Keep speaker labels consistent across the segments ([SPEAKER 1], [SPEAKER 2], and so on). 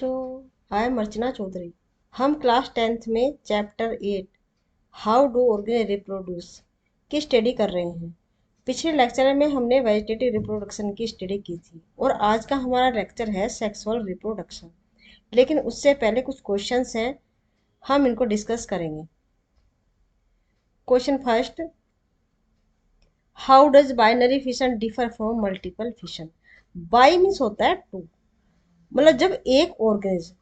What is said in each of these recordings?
[SPEAKER 1] बच्चों, I am अर्चना चौधरी। हम class 10th में chapter 8 how do organ reproduce की स्टडी कर रहे हैं। पिछले लेक्चर में हमने वेजिटेटिव रिप्रोडक्शन की स्टडी की थी और आज का हमारा लेक्चर है सेक्सुअल रिप्रोडक्शन। लेकिन उससे पहले कुछ क्वेश्चंस हैं, हम इनको डिस्कस करेंगे। Question first, how does binary fission differ from multiple fission. By means होता है टू, मतलब जब एक ऑर्गेनिज्म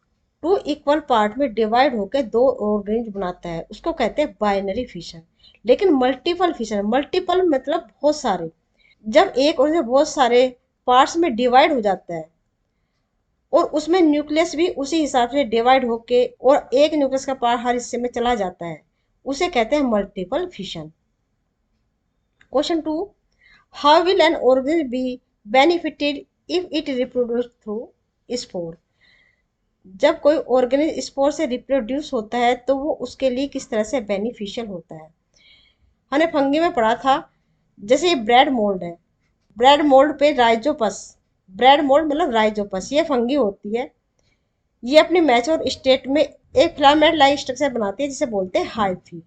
[SPEAKER 1] टू इक्वल पार्ट में डिवाइड होकर दो ऑर्गेनिज्म बनाता है उसको कहते हैं बाइनरी फिशन। लेकिन मल्टीपल फिशन, मल्टीपल मतलब बहुत सारे, जब एक ऑर्गेनिज्म बहुत सारे पार्ट्स में डिवाइड हो जाता है और उसमें न्यूक्लियस भी उसी हिसाब से डिवाइड होके और एक न्यूक्लियस का पार्ट हर हिस्से में चला जाता है, उसे कहते हैं multiple fission. Question 2, how will an organism be benefited if it reproduce through spore. जब कोई ऑर्गेनिज्म स्पोर से रिप्रोड्यूस होता है तो वो उसके लिए किस तरह से बेनिफिशियल होता है। हमने फंगी में पढ़ा था, जैसे ये ब्रेड मोल्ड है, ब्रेड मोल्ड पे राइजोपस, ब्रेड मोल्ड मतलब राइजोपस, ये फंगी होती है। ये अपने मैच्योर स्टेट में एक फिलामेंट लाइक स्ट्रक्चर बनाती है जिसे बोलते हैं हाइफी,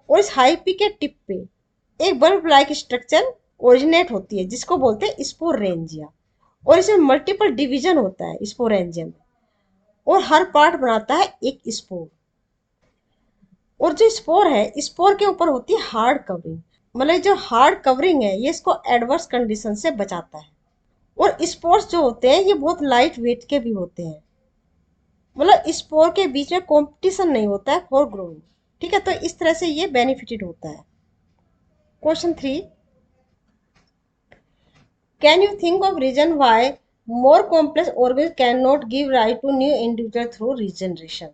[SPEAKER 1] और इस हाइफी के टिप पे एक बल्ब लाइक स्ट्रक्चर ओरिजिनेट होती है जिसको बोलते हैं स्पोरेंजिया, और इसमें मल्टीपल डिवीजन होता है स्पोरेंजिया में, और हर पार्ट बनाता है एक स्पोर। और जो स्पोर है, स्पोर के ऊपर होती है हार्ड कवरिंग, मतलब जो हार्ड कवरिंग है ये इसको एडवर्स कंडीशन से बचाता है। और स्पोर्स जो होते हैं ये बहुत लाइट वेट के भी होते हैं, मतलब स्पोर के बीच में कंपटीशन नहीं होता है फॉर ग्रोइंग। ठीक है, तो इस तरह से ये बेनिफिटेड होता है। Question 3, can you think of reason why more complex organism can not give right to new individual through regeneration.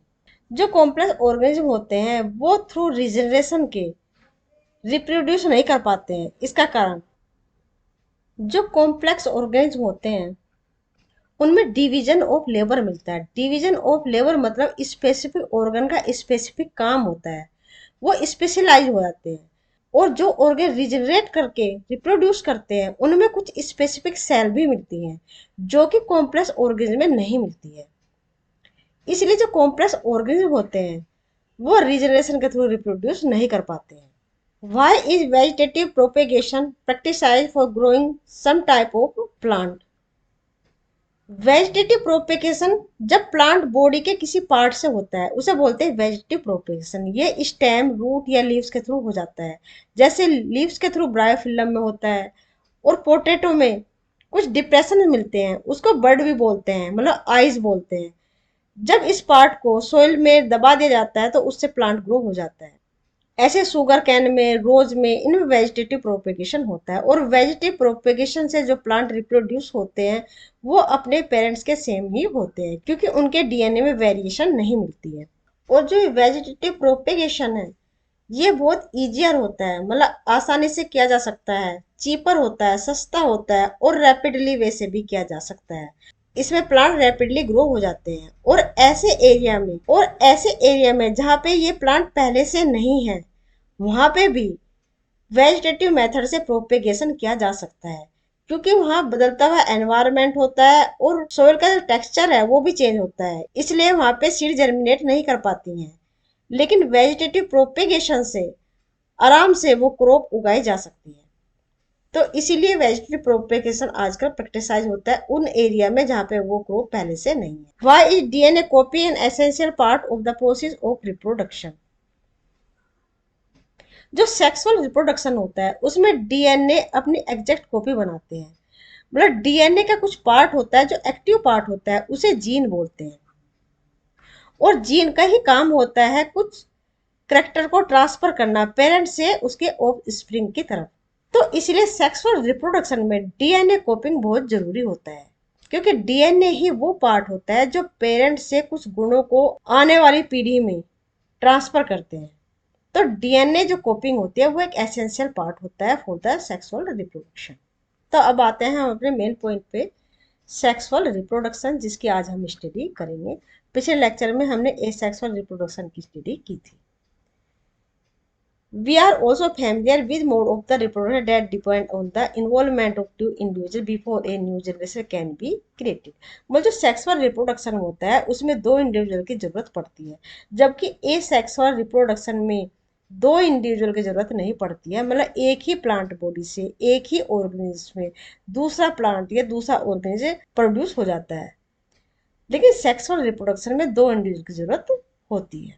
[SPEAKER 1] जो कॉम्प्लेक्स ऑर्गेनिज्म होते हैं वो थ्रू रीजनरेशन के रिप्रोड्यूस नहीं कर पाते हैं। इसका कारण, जो कॉम्प्लेक्स ऑर्गेनिज्म होते हैं उनमें डिवीजन ऑफ लेबर मिलता है। डिवीजन ऑफ लेबर मतलब स्पेसिफिक ऑर्गन का स्पेसिफिक काम होता है, वो स्पेशलाइज हो जाते हैं। और जो ऑर्गन रिजनरेट करके रिप्रोड्यूस करते हैं उनमें कुछ स्पेसिफिक सेल भी मिलती हैं जो कि कॉम्प्लेक्स ऑर्गेनिज्म में नहीं मिलती है। इसलिए जो कॉम्प्लेक्स ऑर्गेनिज्म होते हैं वो रिजनरेशन के थ्रू रिप्रोड्यूस नहीं कर पाते हैं। Why is vegetative propagation practiced for growing some type of plant? Vegetative propagation जब प्लांट बॉडी के किसी पार्ट से होता है उसे बोलते हैं वेजिटेटिव प्रोपेगेशन। ये स्टेम, रूट या लीव्स के थ्रू हो जाता है। जैसे लीव्स के थ्रू ब्रायोफिल्म में होता है, और पोटैटो में कुछ डिप्रेशन मिलते हैं उसको बर्ड भी बोलते हैं, मतलब आइज बोलते हैं। जब इस पार्ट को सोइल में दबा दिया जाता है तो उससे प्लांट ग्रो हो जाता है। ऐसे शुगर कैन में, रोज में, इनमें वेजिटेटिव प्रोपेगेशन होता है। और वेजिटेटिव प्रोपेगेशन से जो प्लांट रिप्रोड्यूस होते हैं वो अपने पेरेंट्स के सेम ही होते हैं क्योंकि उनके डीएनए में वेरिएशन नहीं मिलती है। और जो वेजिटेटिव प्रोपेगेशन है ये बहुत इजियर होता है, मतलब आसानी से किया जा सकता है, चीपर होता है, सस्ता होता है, और रैपिडली वैसे भी किया जा सकता है। इसमें प्लांट रैपिडली ग्रो हो जाते हैं। और ऐसे एरिया में जहाँ पे ये प्लांट पहले से नहीं है वहां पे भी वेजिटेटिव मेथड से प्रोपेगेशन किया जा सकता है क्योंकि वहाँ बदलता हुआ एनवायरनमेंट होता है और सोइल का जो टेक्सचर है वो भी चेंज होता है, इसलिए वहाँ पे सीड जर्मिनेट नहीं कर पाती हैं। लेकिन वेजिटेटिव प्रोपेगेशन से आराम से वो क्रॉप उगाई जा सकती है। तो इसीलिए वेजिटेटिव प्रोपेगेशन आजकल प्रैक्टिसाइज होता है उन एरिया में जहाँ पे वो क्रॉप पहले से नहीं है। Why is DNA copy an essential part of the process of reproduction. जो सेक्सुअल रिप्रोडक्शन होता है उसमें डीएनए अपनी एग्जैक्ट कॉपी बनाते हैं, मतलब डीएनए का कुछ पार्ट होता है जो एक्टिव पार्ट होता है उसे जीन बोलते हैं। और जीन का ही काम होता है कुछ करैक्टर को ट्रांसफर करना पेरेंट से उसके ऑफ स्प्रिंग की तरफ। तो इसलिए सेक्सुअल रिप्रोडक्शन में डीएनए कॉपिंग बहुत जरूरी होता है क्योंकि डीएनए ही वो पार्ट होता है जो पेरेंट से कुछ गुणों को आने वाली पीढ़ी में ट्रांसफर करते हैं। तो डीएनए जो कॉपिंग होती है वो एक एसेंशियल पार्ट होता है फॉर द सेक्सुअल रिप्रोडक्शन। तो अब आते हैं हम अपने मेन पॉइंट पे, सेक्सुअल रिप्रोडक्शन, जिसकी आज हम स्टडी करेंगे। पिछले लेक्चर में हमने एसेक्सुअल रिप्रोडक्शन की स्टडी की थी। We are also familiar with mode of the reproduction that depend on the involvement of two individuals before a new generation can be created। मतलब जो सेक्सुअल रिप्रोडक्शन होता है उसमें दो इंडिविजुअल की जरूरत पड़ती है, जबकि ए सेक्सुअल रिप्रोडक्शन में दो इंडिविजुअल की जरूरत नहीं पड़ती है। मतलब एक ही प्लांट बॉडी से एक ही ऑर्गेनिज्म में दूसरा प्लांट या दूसरा ऑर्गेनिज्म प्रोड्यूस हो जाता है, लेकिन सेक्सुअल रिप्रोडक्शन में दो इंडिविजुअल की जरूरत होती है।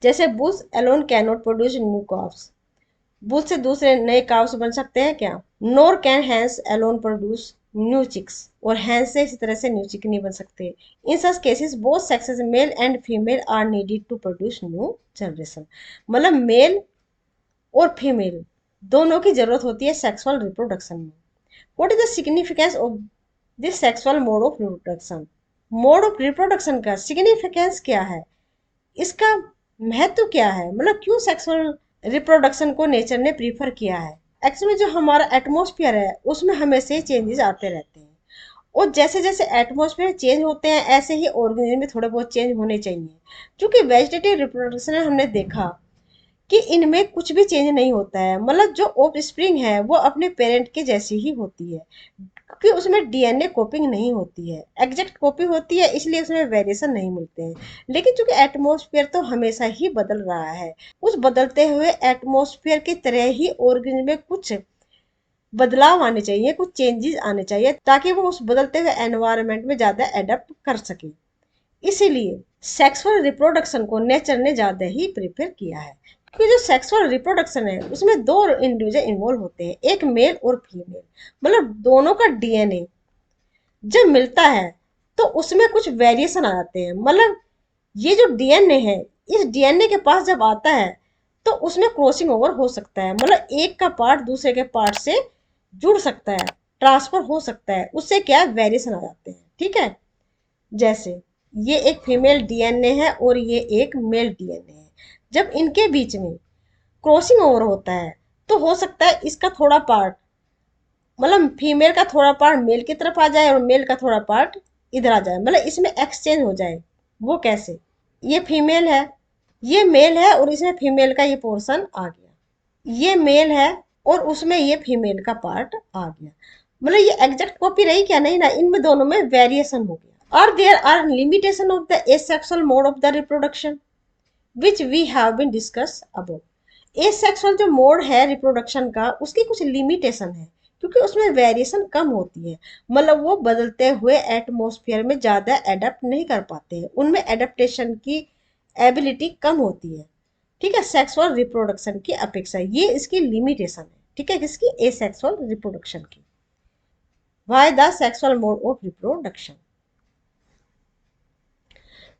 [SPEAKER 1] जैसे bulls alone cannot produce new calves, bull से दूसरे नए काव्स बन सकते हैं क्या? Nor can hens alone produce new chicks, और हैंस से इसी तरह से न्यू चिक नहीं बन सकते। In such cases both sexes male and female are needed to produce new generation. मतलब मेल और फीमेल दोनों की जरूरत होती है सेक्सुअल रिप्रोडक्शन में। What is the significance of this sexual mode of reproduction? Mode of reproduction का significance क्या है, इसका महत्व क्या है? मतलब क्यों सेक्सुअल रिप्रोडक्शन को नेचर ने प्रीफर किया है? एक्चुअली जो हमारा एटमॉस्फेयर है उसमें हमेशा ही चेंजेस आते रहते हैं, और जैसे जैसे एटमॉस्फेयर चेंज होते हैं ऐसे ही ऑर्गेनिज्म में थोड़े बहुत चेंज होने चाहिए। क्योंकि वेजिटेटिव रिप्रोडक्शन में हमने देखा कि इनमें कुछ भी चेंज नहीं होता है। मतलब जो ऑफ स्प्रिंग है वो अपने पेरेंट के जैसी ही होती है, क्योंकि उसमें डीएनए कॉपिंग नहीं होती है, एग्जैक्ट कॉपी होती है, इसलिए उसमें वेरिएशन नहीं मिलते हैं। लेकिन चूंकि एटमॉस्फेयर तो हमेशा ही बदल रहा है, उस बदलते हुए एटमॉस्फेयर की तरह ही ऑर्गेनिज्म में कुछ बदलाव आने चाहिए, कुछ चेंजेस आने चाहिए, ताकि वो उस बदलते हुए एनवायरनमेंट में ज्यादा एडेप्ट कर सके। इसीलिए सेक्सुअल रिप्रोडक्शन को नेचर ने ज्यादा ही प्रिपेयर किया है। क्योंकि जो सेक्सुअल रिप्रोडक्शन है उसमें दो इंडिविजुअल इन्वॉल्व होते हैं, एक मेल और फीमेल। मतलब दोनों का डीएनए जब मिलता है तो उसमें कुछ वेरिएशन आ जाते हैं। मतलब ये जो डीएनए है, इस डीएनए के पास जब आता है तो उसमें क्रॉसिंग ओवर हो सकता है। मतलब एक का पार्ट दूसरे के पार्ट से जुड़ सकता है, ट्रांसफर हो सकता है, उससे क्या वेरिएशन आ जाते हैं। ठीक है, जैसे ये एक फीमेल डीएनए है और ये एक मेल डीएनए है, जब इनके बीच में क्रॉसिंग ओवर होता है तो हो सकता है इसका थोड़ा पार्ट, मतलब फीमेल का थोड़ा पार्ट मेल की तरफ आ जाए और मेल का थोड़ा पार्ट इधर आ जाए, मतलब इसमें एक्सचेंज हो जाए। वो कैसे? ये फीमेल है, ये मेल है, और इसमें फीमेल का ये पोर्शन आ गया। ये मेल है और उसमें ये फीमेल का पार्ट आ गया। मतलब ये एग्जैक्ट कॉपी रही क्या? नहीं ना, इनमें दोनों में वेरिएशन हो गया। और there are limitation of the asexual mode of the reproduction which we have been discuss above. Asexual जो मोड है रिप्रोडक्शन का उसकी कुछ लिमिटेशन है, क्योंकि उसमें वेरिएशन कम होती है। मतलब वो बदलते हुए एटमॉस्फेयर में ज्यादा एडेप्ट नहीं कर पाते हैं, उनमें एडेप्टेशन की एबिलिटी कम होती है। ठीक है, सेक्सुअल रिप्रोडक्शन की अपेक्षा ये इसकी लिमिटेशन है। ठीक है, किसकी? एसेक्सुअल रिप्रोडक्शन की। Why the sexual mode of reproduction?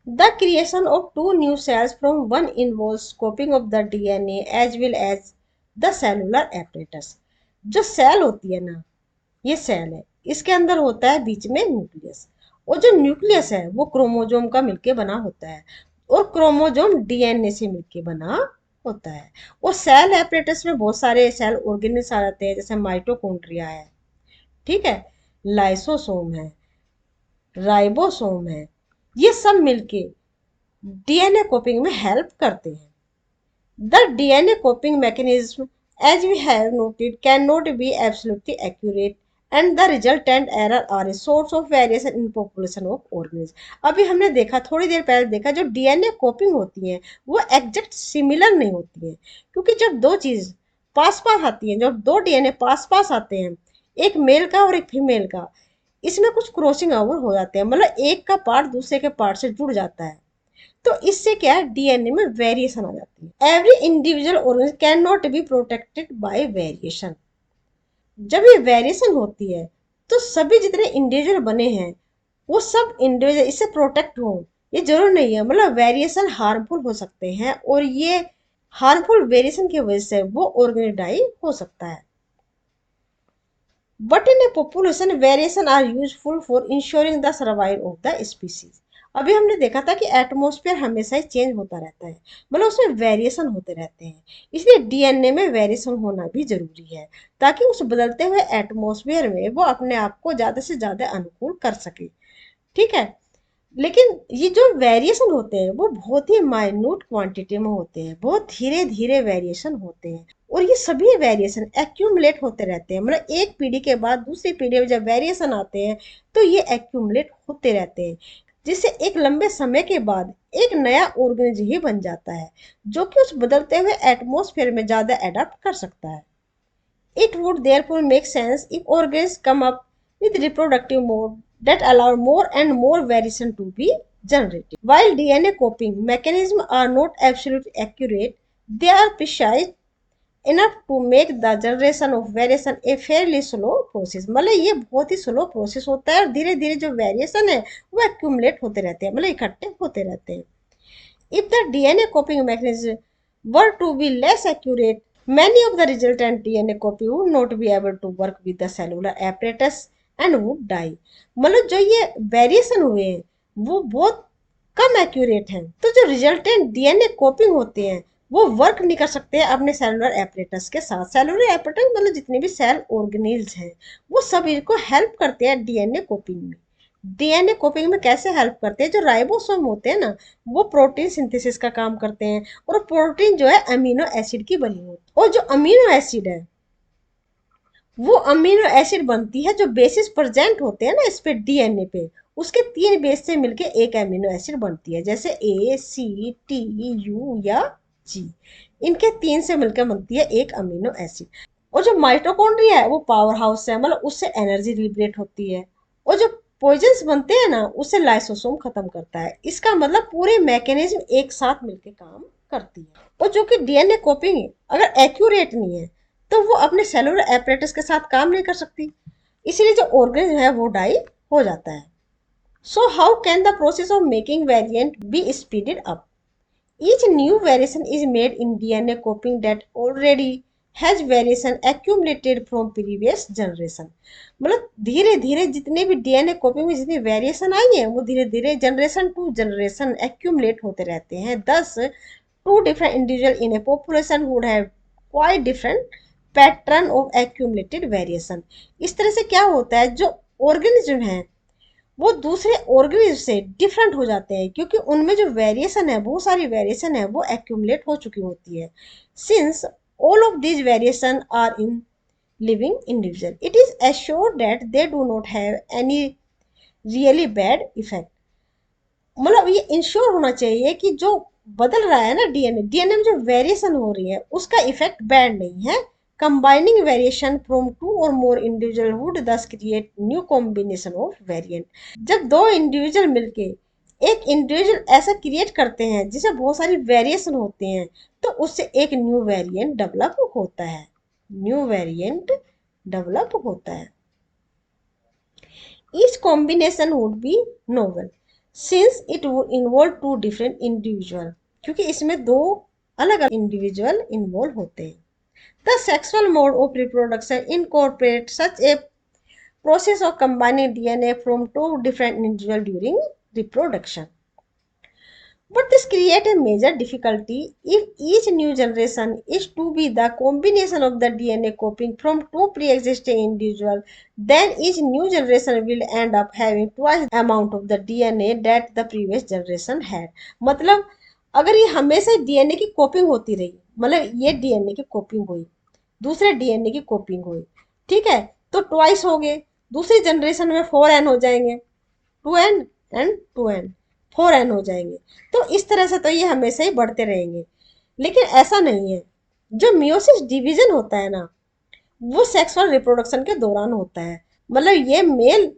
[SPEAKER 1] The creation of two new cells from one involves copying of the DNA as well as the cellular apparatus। जो सेल होती है ना, ये सेल है, इसके अंदर होता है बीच में न्यूक्लियस, और जो न्यूक्लियस है वो क्रोमोजोम का मिलके बना होता है, और क्रोमोजोम डीएनए से मिलके बना होता है। और सेल एपरेटस में बहुत सारे सेल ऑर्गेनिल्स आ जाते हैं, जैसे माइटोकॉन्ड्रिया है, ठीक है, लाइसोसोम है, राइबोसोम है, ये सब मिलके डीएनए कॉपिंग में हेल्प करते हैं। The DNA coping mechanism, as we have noted, cannot be absolutely accurate, and the resultant error are a source of variation in population of organisms। अभी हमने देखा, थोड़ी देर पहले देखा, जो डीएनए कॉपिंग होती है वो एग्जैक्ट सिमिलर नहीं होती है, क्योंकि जब दो चीज पास पास आती हैं, जब दो डीएनए पास पास आते हैं, एक मेल का और एक फीमेल का, इसमें कुछ क्रॉसिंग ओवर हो जाते हैं। मतलब एक का पार्ट दूसरे के पार्ट से जुड़ जाता है, तो इससे क्या है, डीएनए में वेरिएशन आ जाती है। Every individual organism can not be protected by variation. जब ये वेरिएशन होती है तो सभी जितने इंडिविजुअल बने हैं वो सब इंडिविजुअल इससे प्रोटेक्ट हो, ये जरूर नहीं है। मतलब वेरिएशन हार्मफुल हो सकते हैं, और ये हार्मफुल वेरिएशन की वजह से वो ऑर्गेनिज्म डाई हो सकता है। But in a population variation are useful for ensuring the survival of the species. अभी हमने देखा था कि एटमॉस्फेयर हमेशा ही चेंज होता रहता है, मतलब उसमें वेरिएशन होते रहते हैं, इसलिए डीएनए में वेरिएशन होना भी जरूरी है, ताकि उस बदलते हुए एटमॉस्फेयर में वो अपने आप को ज्यादा से ज्यादा अनुकूल कर सके। ठीक है, लेकिन ये जो वेरिएशन होते हैं वो बहुत ही माइन्यूट क्वांटिटी में होते हैं, बहुत धीरे धीरे वेरिएशन होते हैं, और ये सभी वेरिएशन एक्यूमुलेट होते रहते हैं। मतलब एक पीढ़ी के बाद दूसरी पीढ़ी में जब वेरिएशन आते हैं तो ये एक्यूमुलेट होते रहते हैं, जिससे एक लंबे समय के बाद एक नया ऑर्गेनिज्म ही बन जाता है, जो कि उस बदलते हुए एटमॉस्फेयर में ज्यादा अडेप्ट कर सकता है। It would therefore make sense if organisms come up with reproductive mode that allow more and more variation to be generated. While DNA coping mechanisms are not absolutely accurate, they are precise enough to make the generation of variation a fairly slow process। मतलब ये बहुत ही slow process होता है, और धीरे धीरे जो variation है वो एक्यूमुलेट होते रहते हैं, मतलब इकट्ठे होते रहते हैं। If the DNA copying mechanism were to be less accurate, many of the resultant DNA copy would not be able to work with the cellular apparatus and would die। मतलब जो ये वेरिएशन हुए हैं वो बहुत कम एक्यूरेट हैं, तो जो रिजल्टेंट डीएनए कॉपिंग होते हैं वो वर्क नहीं कर सकते हैं अपने सेलुलर एपरेटस के साथ। सेलुलर एपरेटस मतलब जितने भी सेल ऑर्गेनेल्स हैं वो सब इनको हेल्प करते हैं डीएनए कॉपिंग में। डीएनए कॉपिंग में कैसे हेल्प करते हैं, जो राइबोसोम होते हैं ना वो प्रोटीन सिंथेसिस का काम करते हैं, और प्रोटीन जो है अमीनो एसिड की बनी होती है, और जो अमीनो एसिड है वो अमीनो एसिड बनती है, जो बेसिस प्रेजेंट होते हैं ना इस पे डीएनए पे, उसके 3 बेस से मिलके एक अमीनो एसिड बनती है, जैसे ए सी टी यू या जी। इनके 3 से मिलकर बनती है एक अमीनो एसिड। और जो माइटोकॉन्ड्रिया है वो पावर हाउस है, मतलब उससे एनर्जी लिबरेट होती है, और जो पॉइजन्स बनते हैं ना उससे लाइसोसोम खत्म करता है। इसका मतलब पूरे मैकेनिज्म एक साथ मिलकर काम करती है। और जो कि डीएनए कॉपिंग अगर एक्यूरेट नहीं है तो वो अपने सेलुलर एपरेटस के साथ काम नहीं कर सकती, इसीलिए जो ऑर्गेनिज्म है वो डाई हो जाता है। So how can the process of making variant be speeded up? Each new variation is made in DNA coping that already has variation accumulated from previous generation। मतलब धीरे धीरे जितने भी डीएनए कॉपिंग में जितनी वेरिएशन आई है वो धीरे धीरे जनरेशन टू जनरेशन एक्यूमुलेट होते रहते हैं। Thus two different individual in a population would have quite different pattern of accumulated variation. इस तरह से क्या होता है, जो ऑर्गेनिज्म है वो दूसरे ऑर्गेनिज्म से डिफरेंट हो जाते हैं, क्योंकि उनमें जो वेरिएशन है बहुत सारी वेरिएशन है वो एक्यूमुलेट हो चुकी होती है। Since all of these variation are in living individual, it is assured that they do not have any really bad effect. मतलब ये इंश्योर होना चाहिए कि जो बदल रहा है ना डीएनए, डीएनए में जो वेरिएशन हो रही है उसका इफेक्ट बैड नहीं है। कंबाइनिंग वेरिएशन फ्रॉम टू और मोर इंडिविजुअल वुड दस create new combination of variant. जब दो इंडिविजुअल मिलके एक इंडिविजुअल ऐसा क्रिएट करते हैं जिसे बहुत सारी वेरिएशन होते हैं, तो उससे एक न्यू वेरिएंट डेवलप होता है, न्यू वेरिएंट डेवलप होता है। Each combination would be novel since it would involve two different individual, क्योंकि इसमें दो अलग अलग इंडिविजुअल इन्वॉल्व होते हैं। The sexual mode of reproduction incorporates such a process of combining DNA from two different individuals during reproduction. But this creates a major difficulty if each new generation is to be the combination of the DNA copying from two pre-existing individuals, then each new generation will end up having twice the amount of the DNA that the previous generation had। मतलब अगर ये हमेशा DNA की कॉपिंग होती रही, मतलब ये DNA की कॉपिंग हुई, दूसरे डीएनए की कॉपिंग हुई, ठीक है, तो ट्वाइस हो गए, दूसरी जनरेशन में 4n हो जाएंगे, 2n एंड 2n 4n हो जाएंगे। तो इस तरह से तो ये हमेशा ही बढ़ते रहेंगे। लेकिन ऐसा नहीं है, जो मियोसिस डिवीजन होता है ना वो सेक्सुअल रिप्रोडक्शन के दौरान होता है। मतलब ये मेल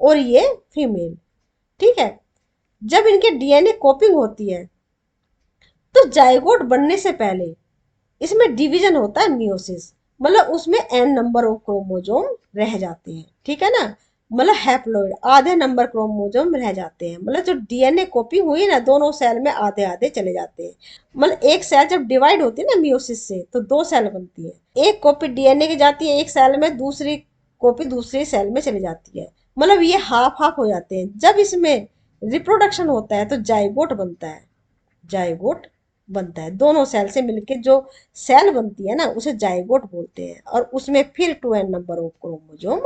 [SPEAKER 1] और ये फीमेल, ठीक है, जब इनके डीएनए कॉपिंग होती है तो जाइगोट बनने से पहले इसमें डिवीजन होता है मियोसिस, मतलब उसमें एन नंबर ऑफ क्रोमोजोम रह जाते हैं, ठीक है ना, मतलब हैप्लॉइड आधे नंबर क्रोमोजोम रह जाते हैं। मतलब जो डीएनए कॉपी हुई ना दोनों सेल में आधे आधे चले जाते हैं। मतलब एक सेल जब डिवाइड होती है ना मियोसिस से तो दो सेल बनती है, एक कॉपी डीएनए की जाती है एक सेल में, दूसरी कॉपी दूसरी सेल में चली जाती है, मतलब ये हाफ हाफ हो जाते हैं। जब इसमें रिप्रोडक्शन होता है तो जाइगोट बनता है, जाइगोट बनता है, दोनों सेल से मिलके जो सेल बनती है ना उसे जाइगोट बोलते हैं, और उसमें फिर 2n नंबर ऑफ क्रोमोजोम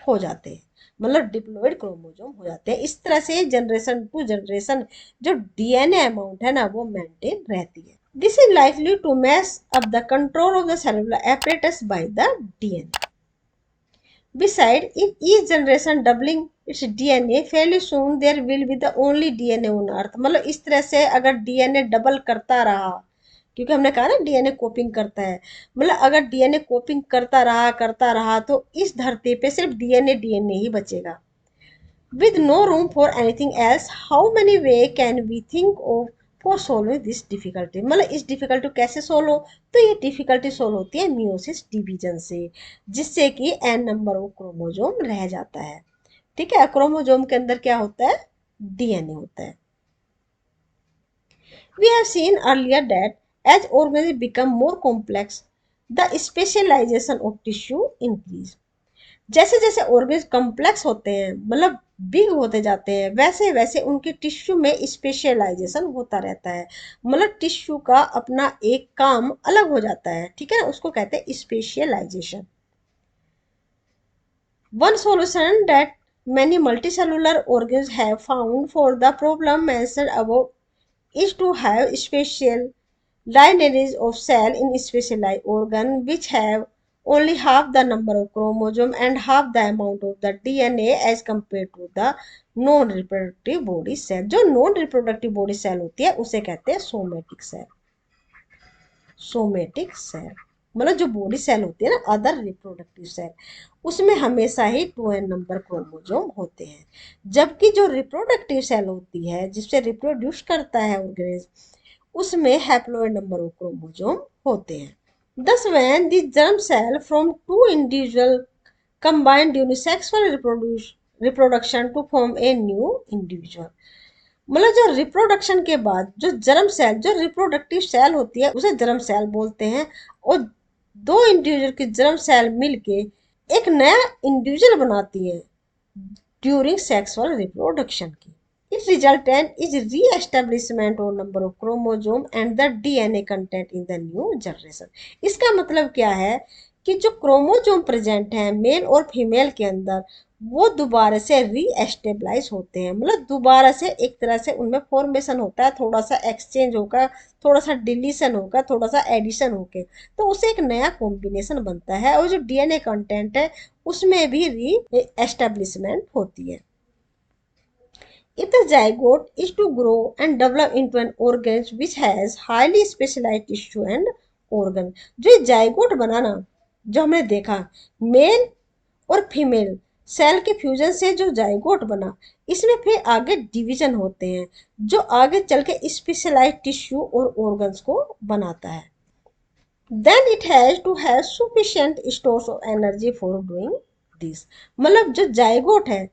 [SPEAKER 1] हो जाते हैं, मतलब डिप्लॉयड क्रोमोजोम हो जाते हैं। इस तरह से जनरेशन टू जनरेशन जो डीएनए अमाउंट है ना वो मेंटेन रहती है। This is likely to mess up the control of the cellular apparatus by the DNA. Beside, in each generation doubling its DNA, fairly soon there will be the only DNA on earth। मतलब इस तरह से अगर DNA double करता रहा, क्योंकि हमने कहा ना डीएनए कोपिंग करता है, मतलब अगर डीएनए कोपिंग करता रहा तो इस धरती पे सिर्फ डीएनए डीएनए ही बचेगा, with no room for anything else। how many way can we think of for solving this difficulty। मतलब इस डिफिकल्टी को कैसे सोल्व हो, तो ये डिफिकल्टी सोल्व होती है मियोसिस डिवीजन से, जिससे कि एन नंबर ऑफ क्रोमोजोम रह जाता है। ठीक है, क्रोमोजोम के अंदर क्या होता है, डीएनए होता है। We have seen earlier that as organisms become more complex, the specialization of tissue increase। जैसे जैसे ऑर्गेन्स कॉम्प्लेक्स होते हैं, मतलब बिग होते जाते हैं, वैसे वैसे उनके टिश्यू में स्पेशलाइजेशन होता रहता है, मतलब टिश्यू का अपना एक काम अलग हो जाता है। ठीक है ना, उसको कहते हैं specialisation. One solution that many multicellular organs have found for the problem mentioned above is to have special lineages of cell in specialized organ which have only half the number of chromosomes and half the amount of the DNA as compared to the non reproductive body cell। जो non reproductive body cell होती है उसे कहते हैं somatic cell. Somatic cell मतलब जो body cell होती है ना, अदर रिप्रोडक्टिव सेल, उसमें हमेशा ही 2n नंबर क्रोमोजोम होते हैं, जबकि जो रिप्रोडक्टिव सेल होती है जिससे रिप्रोड्यूस करता है ऑर्गेनिज्म, उसमें हैप्लॉइड नंबर ऑफ क्रोमोजोम होते हैं। Thus, when the germ cell from two individuals combine during sexual reproduction to form a new individual। मतलब जो रिप्रोडक्शन के बाद जो जर्म सेल, जो रिप्रोडक्टिव सेल होती है उसे जर्म सेल बोलते हैं, और दो इंडिविजुअल की जर्म सेल मिलके एक नया इंडिविजुअल बनाती है ड्यूरिंग सेक्सुअल रिप्रोडक्शन की। इट रिजल्टेंट इज री establishment of number of chromosome and the DNA content in the new generation. इसका मतलब क्या है कि जो क्रोमोजोम प्रेजेंट है मेल और फीमेल के अंदर, वो दोबारा से री एस्टेब्लाइज होते हैं, मतलब दोबारा से एक तरह से उनमें फॉर्मेशन होता है, थोड़ा सा एक्सचेंज होगा, थोड़ा सा डिलीशन होगा, थोड़ा सा एडिशन होके तो उसे एक नया कॉम्बिनेशन बनता है, और जो डीएनए कंटेंट है उसमें भी री एस्टेब्लिशमेंट होती है। If the zygote is to grow and develop into an organism which has highly specialized tissue and organ, जो जाइगोट बना ना, जो हमने देखा मेल और फीमेल सेल के फ्यूजन से जो जाइगोट बना, इसमें फिर आगे डिवीजन होते हैं जो आगे चल के स्पेशलाइज्ड टिश्यू और ऑर्गन्स को बनाता है। Then it has to have sufficient stores of energy for doing this। मतलब जो जाइगोट है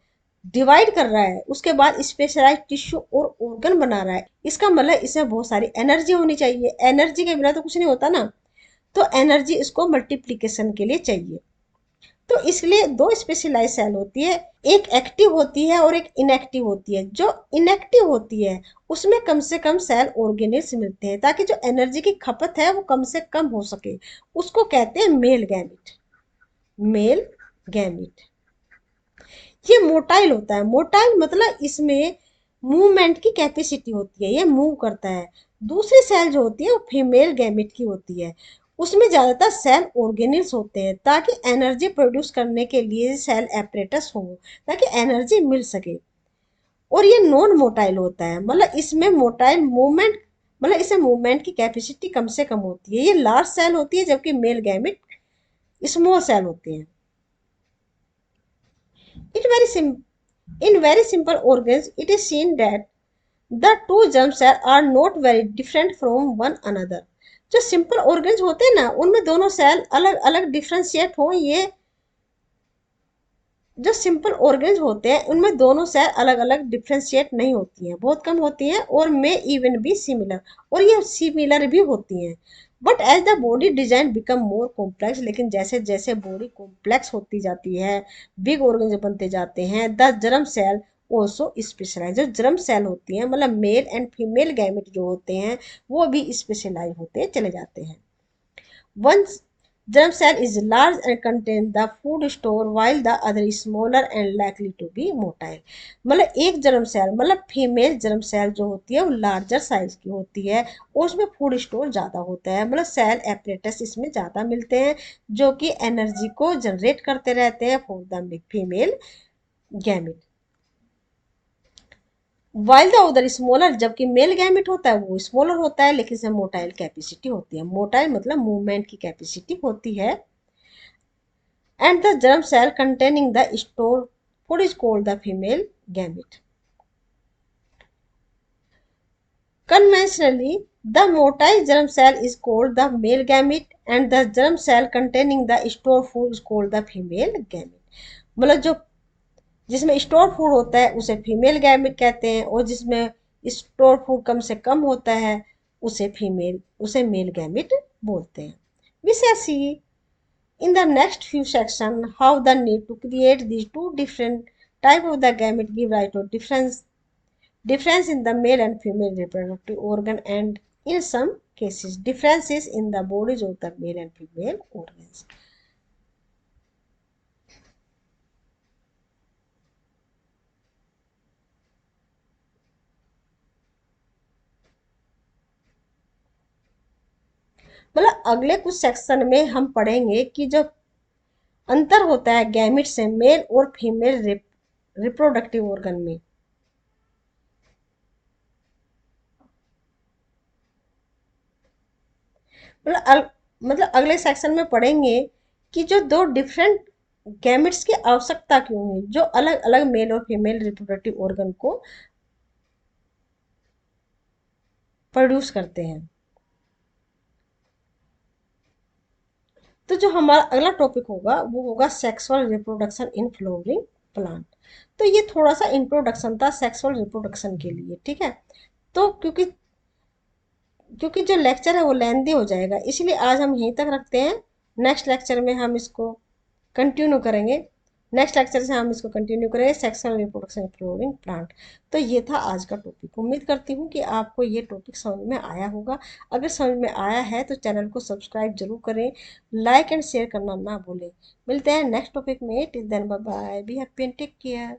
[SPEAKER 1] डिवाइड कर रहा है, उसके बाद स्पेशलाइज्ड टिश्यू और ऑर्गन बना रहा है, इसका मतलब इसमें बहुत सारी एनर्जी होनी चाहिए। एनर्जी के बिना तो कुछ नहीं होता ना, तो एनर्जी इसको मल्टीप्लिकेशन के लिए चाहिए। तो इसलिए दो स्पेशलाइज सेल होती है, एक एक्टिव होती है और एक इनएक्टिव होती है। जो इनएक्टिव होती है उसमें कम से कम सेल ऑर्गेनेल्स मिलते हैं ताकि जो एनर्जी की खपत है वो कम से कम हो सके, उसको कहते हैं मेल गैमिट। मेल गैमिट ये मोटाइल होता है। मोटाइल मतलब इसमें मूवमेंट की कैपेसिटी होती है, ये मूव करता है। दूसरी सेल जो होती है वो फीमेल गैमिट की होती है, उसमें ज़्यादातर सेल ऑर्गेनिल्स होते हैं ताकि एनर्जी प्रोड्यूस करने के लिए सेल एपरेटस हो, ताकि एनर्जी मिल सके। और ये नॉन मोटाइल होता है, मतलब इसमें मोटाइल मूवमेंट, मतलब इसे मूवमेंट की कैपेसिटी कम से कम होती है। ये लार्ज सेल होती है जबकि मेल गैमिट स्मॉल सेल होते हैं। It very sim In very simple organs, it is seen that the two germ cells are not very different from one another। जो सिंपल ऑर्गन्स होते हैं ना उनमें दोनों सेल अलग अलग डिफ्रेंशिएट हो, ये जो सिंपल ऑर्गन्स होते हैं उनमें दोनों सेल अलग अलग डिफ्रेंशिएट नहीं होती हैं, बहुत कम होती हैं, और मे इवन बी सिमिलर, और ये सिमिलर भी होती हैं। But as the body design become more complex, लेकिन जैसे जैसे बॉडी कॉम्प्लेक्स होती जाती है, बिग ऑर्गन्स बनते जाते हैं, the germ cell also specialise. जो जर्म सेल होती हैं मतलब मेल एंड फीमेल गैमेट जो होते हैं वो भी स्पेशलाइज होते चले जाते हैं। Once germ cell is large and contain the food store while the other is smaller and likely to be motile। मतलब एक जर्म सेल मतलब फीमेल जर्म सेल जो होती है वो लार्जर साइज की होती है और उसमें फूड स्टोर ज़्यादा होता है, मतलब सेल एपरेटस इसमें ज़्यादा मिलते हैं जो कि एनर्जी को जनरेट करते रहते हैं for the female gamete. While the उधर स्मॉलर, जबकि मेल गैमिट होता है वो स्मॉलर होता है लेकिन इसमें मोटाइल कैपेसिटी होती है, मोटाइल मतलब मूवमेंट की कैपेसिटी होती है। And the germ cell containing the store food is called the female gamete. Conventionally, the motile germ cell is called the male gamete and the germ cell containing the stored food is called the female gamete। मतलब जो जिसमें store food होता है उसे female gamete कहते हैं और जिसमें स्टोर फूड कम से कम होता है उसे मेल गैमेट बोलते हैं। We shall see in the next few sections how the need to create these two different type of the gamete give rise to difference in the male and female reproductive organ and in some cases differences in the bodies of the male and female organs। मतलब अगले कुछ section में हम पढ़ेंगे कि जो अंतर होता है गैमिट से मेल और फीमेल रिप्रोडक्टिव ऑर्गन में। मतलब अगले सेक्शन में पढ़ेंगे कि जो दो डिफरेंट गैमिट्स की आवश्यकता क्यों है जो अलग अलग मेल और फीमेल रिप्रोडक्टिव ऑर्गन को प्रोड्यूस करते हैं। तो जो हमारा अगला टॉपिक होगा वो होगा sexual reproduction in flowering plant. तो ये थोड़ा सा इंट्रोडक्शन था सेक्सुअल रिप्रोडक्शन के लिए, ठीक है। तो क्योंकि जो लेक्चर है वो लेंदी हो जाएगा इसलिए आज हम यहीं तक रखते हैं। नेक्स्ट लेक्चर में हम इसको कंटिन्यू करेंगे। नेक्स्ट लेक्चर से हम इसको कंटिन्यू करेंगे सेक्सुअल रिप्रोडक्शन फ्लोरिंग प्लांट। तो ये था आज का टॉपिक। उम्मीद करती हूँ कि आपको ये टॉपिक समझ में आया होगा। अगर समझ में आया है तो चैनल को सब्सक्राइब जरूर करें, लाइक एंड शेयर करना ना भूलें। मिलते हैं नेक्स्ट टॉपिक में। Till then bye bye, be happy and take care.